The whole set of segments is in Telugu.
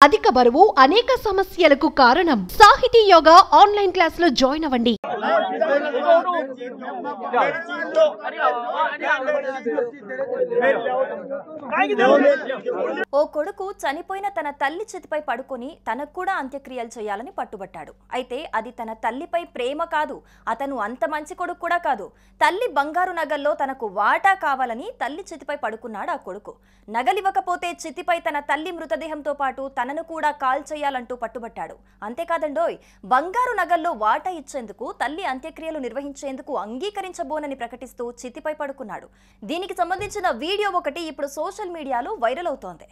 అధిక బరువు అనేక సమస్యలకు కారణం. సాహితీ యోగా ఆన్లైన్ క్లాస్ లో జాయిన్ అవ్వండి. ఓ కొడుకు చనిపోయిన తన తల్లి చేతిపై పడుకొని తనకు కూడా అంత్యక్రియలు చేయాలని పట్టుబట్టాడు. అయితే అది తన తల్లిపై ప్రేమ కాదు, అతను అంత మంచి కొడుకు కూడా కాదు. తల్లి బంగారు నగల్లో తనకు వాటా కావాలని తల్లి చేతిపై పడుకున్నాడు ఆ కొడుకు. నగలివ్వకపోతే చితిపై తన తల్లి మృతదేహంతో పాటు తనను కూడా కాల్ చేయాలంటూ పట్టుబట్టాడు. అంతేకాదండోయ్, బంగారు నగల్లో వాటా ఇచ్చేందుకు తల్లి అంత్యక్రియలు నిర్వహించేందుకు అంగీకరించబోనని ప్రకటిస్తూ చితిపై పడుకున్నాడు. దీనికి సంబంధించిన వీడియో ఒకటి ఇప్పుడు సోషల్ మీడియాలో వైరల్ అవుతోంది.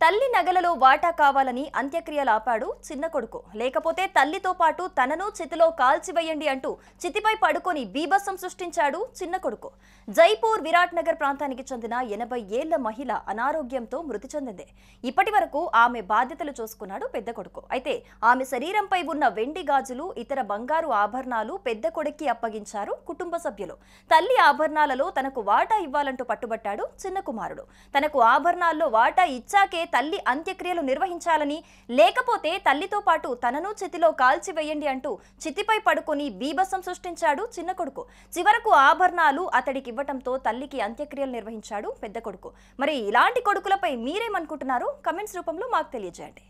తల్లి నగలలో వాటా కావాలని అంత్యక్రియలు ఆపాడు చిన్న కొడుకు. లేకపోతే తల్లితో పాటు తనను చితిలో కాల్చివేయండి అంటూ చితిపై పడుకొని బీభత్సం సృష్టించాడు చిన్న కొడుకు. జైపూర్ విరాట్ నగర్ ప్రాంతానికి చెందిన 80 ఏళ్ల మహిళ అనారోగ్యంతో మృతి చెందింది. ఇప్పటి వరకు ఆమె బాధ్యతలు చూసుకున్నాడు పెద్ద కొడుకు. అయితే ఆమె శరీరంపై ఉన్న వెండి గాజులు, ఇతర బంగారు ఆభరణాలు పెద్ద కొడుక్కి అప్పగించారు కుటుంబ సభ్యులు. తల్లి ఆభరణాలలో తనకు వాటా ఇవ్వాలంటూ పట్టుబట్టాడు చిన్న కుమారుడు. తనకు ఆభరణాల్లో వాటా ఇచ్చాకే తల్లి అంత్యక్రియలు నిర్వహించాలని, లేకపోతే తల్లితో పాటు తనను చితిలో కాల్చివేయండి అంటూ చితిపై పడుకొని బీభత్సం సృష్టించాడు చిన్న కొడుకు. చివరకు ఆభరణాలు అతడికి ఇవ్వటంతో తల్లికి అంత్యక్రియలు నిర్వహించాడు పెద్ద కొడుకు. మరి ఇలాంటి కొడుకులపై మీరేమనుకుంటున్నారు? కమెంట్స్ రూపంలో మాకు తెలియజేయండి.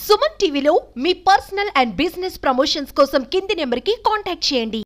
సుమన్ టీవీలో మీ పర్సనల్ అండ్ బిజినెస్ ప్రమోషన్స్ కోసం కింది నెంబర్ కి కాంటాక్ట్ చేయండి.